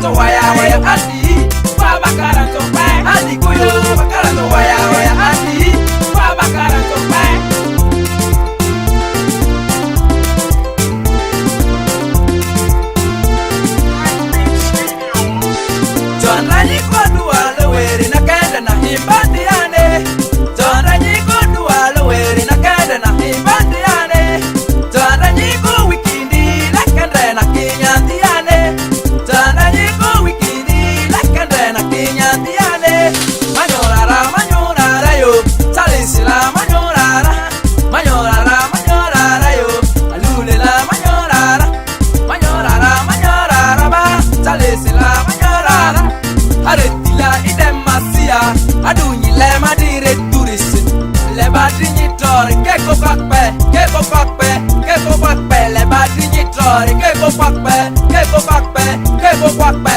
bakaranto waya waya andi wa bakaranto pa andi kuyo bakaranto waya waya andi wa bakaranto pa Jona nyiko duwalo weri na kende na himbandi ane Jona nyiko duwalo weri na kende na himbandi ane Jona nyiko wikindi la kende na kinyandi ane Jona nyiko wikindi la kende na kinyandi ane Manyorara yo Salisila manyorara yo Alulela manyorara ba Salisila manyorara Aretila idemasia Adunyi le madire turisi Le badrinyi tori Keko pakpe Le badrinyi tori Keko pakpe